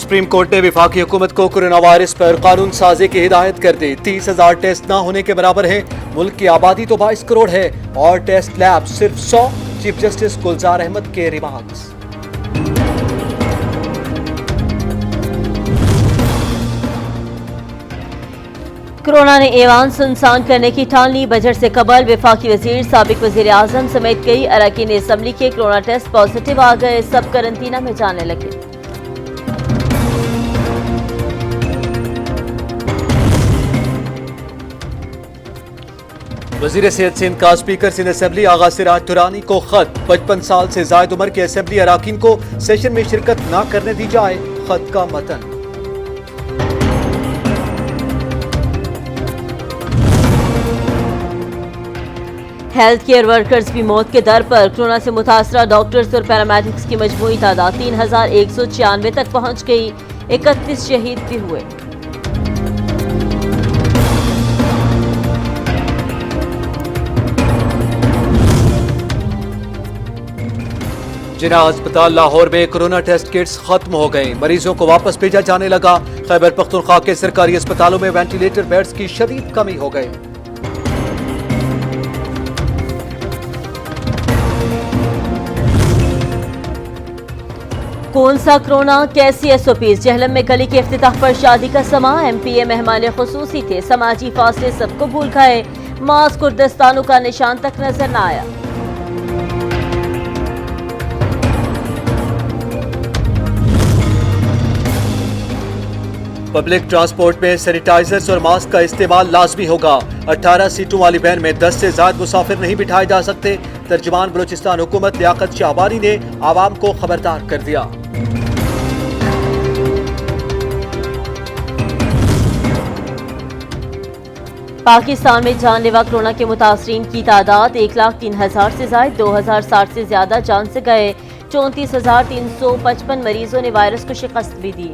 Supreme court ने वफाकी हुकूमत को कोरोना वायरस पर कानून साजी की हिदायत कर दी। 30,000 टेस्ट न होने के बराबर है। मुल्क की आबादी तो 22 करोड़ है और टेस्ट लैब सिर्फ 100। चीफ जस्टिस गुलजार अहमद के रिमार्क्स। कोरोना ने ऐवान सुनसान करने की ठानी। बजट से कबल वफाकी वजीर, साबिक वजीर आजम समेत कई अरकान असम्बली के कोरोना टेस्ट पॉजिटिव आ गए। सब करंतना में जाने लगे। वजीर सेहत सिंध का स्पीकर सिंध असम्बली आगा सिराज तुरानी को खत। 55 साल से जायद उम्र के असम्बली अरकान को सेशन में शिरकत न करने दी जाए। खत का मतन। हेल्थ केयर वर्कर्स भी मौत के दर पर। कोरोना से मुतासरा डॉक्टर्स और पैरामेडिक्स की मजमूई तादाद 3,196 तक पहुंच गई। 31 शहीद भी हुए। जिना अस्पताल लाहौर में कोरोना टेस्ट किट्स खत्म हो गए। मरीजों को वापस भेजा जाने लगा। खैबर पख्तूनख्वा के सरकारी अस्पतालों में वेंटिलेटर बेड्स की शदीद कमी हो गई। कौन सा कोरोना, कैसी एसओपीज। जहलम में गली के इफ्तिताह पर शादी का समा। एमपीए मेहमान खुसूसी थे। समाजी फासले सबको भूल गए। मास्क और दस्तानों का निशान तक नजर न आया। पब्लिक ट्रांसपोर्ट में सैनिटाइजर्स और मास्क का इस्तेमाल लाजमी होगा। 18 सीटों वाली वैन में 10 से ज्यादा मुसाफिर नहीं बिठाए जा सकते। तर्जुमान बलूचिस्तान हुकूमत लियाकत शाहबानी ने आवाम को खबरदार कर दिया। पाकिस्तान में जानलेवा कोरोना के मुतासरीन की तादाद 1,03,000 से जायद। 2,060 से ज्यादा जान से गए। 34,355 मरीजों ने वायरस को शिकस्त भी दी।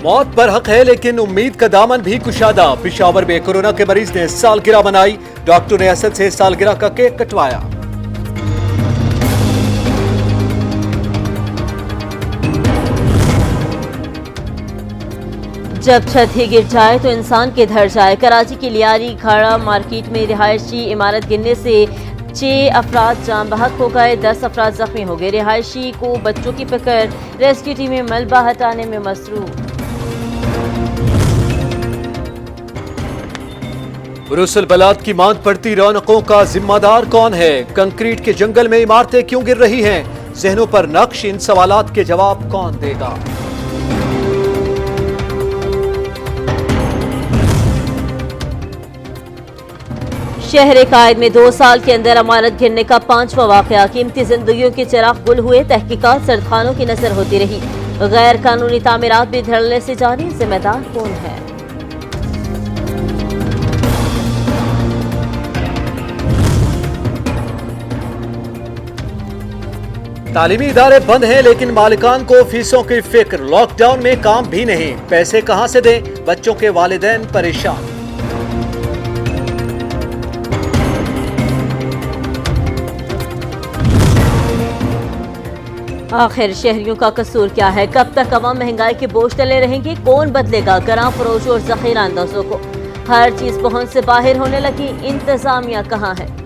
मौत पर हक है लेकिन उम्मीद का दामन भी कुशादा। पेशावर में कोरोना के मरीज ने सालगिरह मनाई। डॉक्टर ने असद से सालगिरह का केक कटवाया। जब छत ही गिर जाए तो इंसान के धर जाए। कराची की लियारी खाड़ा मार्केट में रिहायशी इमारत गिरने से 6 अफराद जान बहक हो गए। 10 अफराद जख्मी हो गए। रिहायशी को बच्चों की फिक्र। रेस्क्यू टीमें मलबा हटाने में मसरूफ। रुसल बलाद की मांद पड़ती रौनकों का जिम्मेदार कौन है? कंक्रीट के जंगल में इमारतें क्यों गिर रही हैं? जहनों पर नक्श। इन सवालात के जवाब कौन देगा? शहर कायद में 2 साल के अंदर इमारत गिरने का 5वां वाकया। कीमती जिंदगियों के चिराग गुल हुए। तहकीकात सरखानों की नजर होती रही। गैर कानूनी तामीरात भी धड़ल्ले से जारी। जिम्मेदार कौन है? तालीमी इदारे बंद हैं लेकिन मालिकान को फीसों की फिक्र। लॉकडाउन में काम भी नहीं। पैसे कहां से दें? बच्चों के वालिदैन परेशान। आखिर शहरियों का कसूर क्या है? कब तक अवाम महंगाई के बोझ तले रहेंगे? कौन बदलेगा गरां फरोशों और जखीरा अंदाजों को? हर चीज पहुंच से बाहर होने लगी। इंतजामिया कहां है?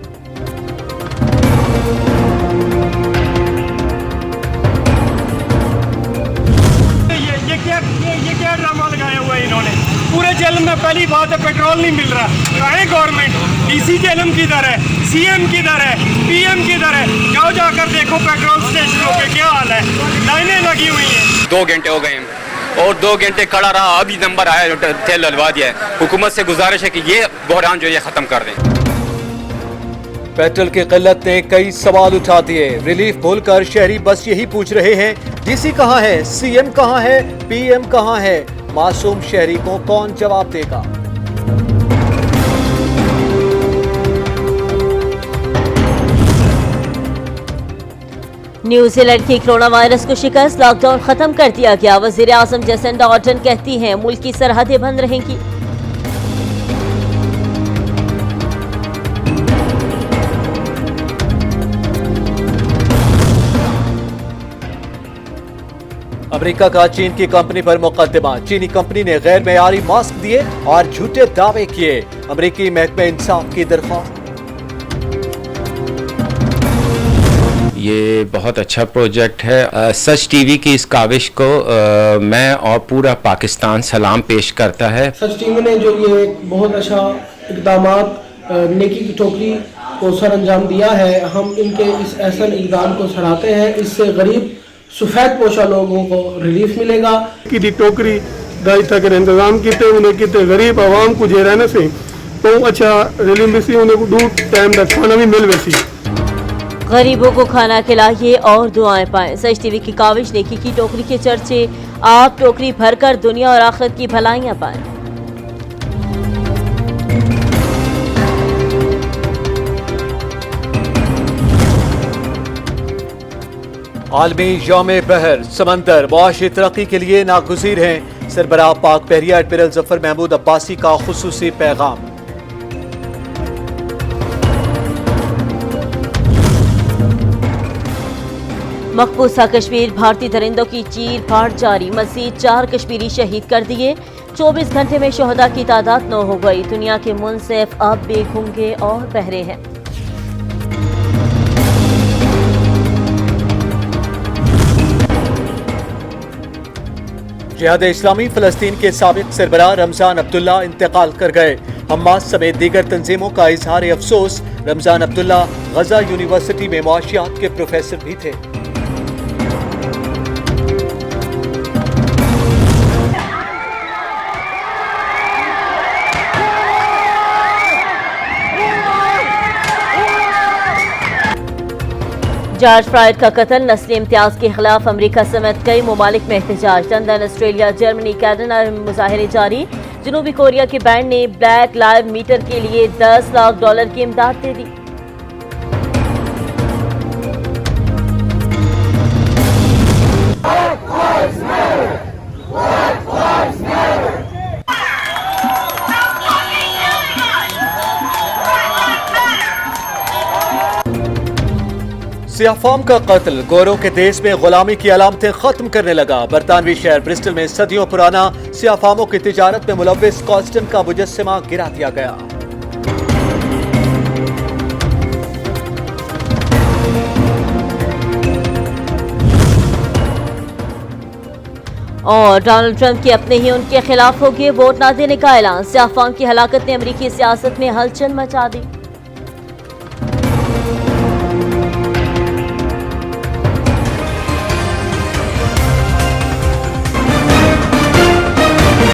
ये क्या ड्रामा लगाया हुआ है इन्होंने? पूरे जेल में पहली बात है पेट्रोल नहीं मिल रहा। कहाँ गवर्नमेंट? डीसी जेलम किधर है? सीएम किधर है? पीएम किधर है? जाओ जाकर देखो पेट्रोल स्टेशनों पे क्या हाल है। लाइनें लगी हुई हैं। 2 घंटे हो गए और 2 घंटे खड़ा रहा। अभी नंबर आया, तेल डलवा दिया है। हुकूमत से गुजारिश है कि ये बहरान जो ये खत्म कर दें। पेट्रोल की किल्लत ने कई सवाल उठा दिए। रिलीफ भूलकर शहरी बस यही पूछ रहे हैं, डीसी कहां है? सीएम कहां है? पीएम कहां है? मासूम शहरी को कौन जवाब देगा? न्यूजीलैंड की कोरोना वायरस को शिकस्त। लॉकडाउन खत्म कर दिया गया। वजीर आजम जैसिंडा आर्डर्न कहती हैं मुल्क की सरहदें बंद रहेंगी। अमेरिका का चीन की कंपनी पर मुकदमा। चीनी कंपनी ने गैर मेयारी मास्क दिए और झूठे दावे किए। अमेरिकी महकमे इंसाफ की दरख्वास्त। ये बहुत अच्छा प्रोजेक्ट है। सच टीवी की इस काविश को मैं और पूरा पाकिस्तान सलाम पेश करता है। सच टीवी ने जो ये एक बहुत अच्छा इक़दामात नेकी की टोकरी को सर अंजाम दिया है, हम इनके इस अहसन इक़दाम को सराहते हैं। इससे गरीब सफ़ेद पोशा लोगों को रिलीफ मिलेगा। की टोकरी दाई तक इंतजाम किते उन्हें किते गरीब आवाम को जे रहने से तो अच्छा रिलीफ मिसी उन्हें को दूर टाइम का खाना भी मिल वैसी। गरीबों को खाना खिलाइए और दुआएं पाएं। सच टीवी की काविश नेकी की टोकरी के चर्चे। आप टोकरी भरकर दुनिया और आखिरत की भलाइयां पाएं। आलमी यौम बहर समंदर मुआशी तरक्की के लिए नागुज़ीर हैं। सरबराह पाक बहरिया एडमिरल जफर महमूद अब्बासी का खुसूसी पैगाम। मकबूसा कश्मीर भारतीय दरिंदों की चीर फाड़ जारी। मज़ीद 4 कश्मीरी शहीद कर दिए। 24 घंटे में शहदा की तादाद 9 हो गई। दुनिया के मुनसिफ अब भी गूंगे और बहरे हैं। जिहाद इस्लामी फ़लस्तीन के साबिक सरबराह रमज़ान अब्दुल्ला इंतकाल कर गए। हमास समेत दीगर तंजीमों का इजहार अफसोस। रमज़ान अब्दुल्ला गजा यूनिवर्सिटी में मुआशियात के प्रोफेसर भी थे। जॉर्ज फ्लॉयड का कत्ल नस्ली इम्तियाज के खिलाफ अमेरिका समेत कई ममालिक में एहतजाज। लंदन, ऑस्ट्रेलिया, जर्मनी, कनाडा में मुजाहरे जारी। जनूबी कोरिया के बैंड ने ब्लैक लाइव मीटर के लिए $10 लाख की इमदाद दे दी। सियाफाम का कत्ल गोरों के देश में गुलामी की अलामतें खत्म करने लगा। बरतानवी शहर ब्रिस्टल में सदियों पुराना सियाफामों की तिजारत में मुलव्विस कॉस्टन का मुजस्समा गिरा दिया गया। और डोनाल्ड ट्रंप के अपने ही उनके खिलाफ होगी वोट ना देने का ऐलान। सियाफाम की हलाकत ने अमेरिकी सियासत में हलचल मचा दी।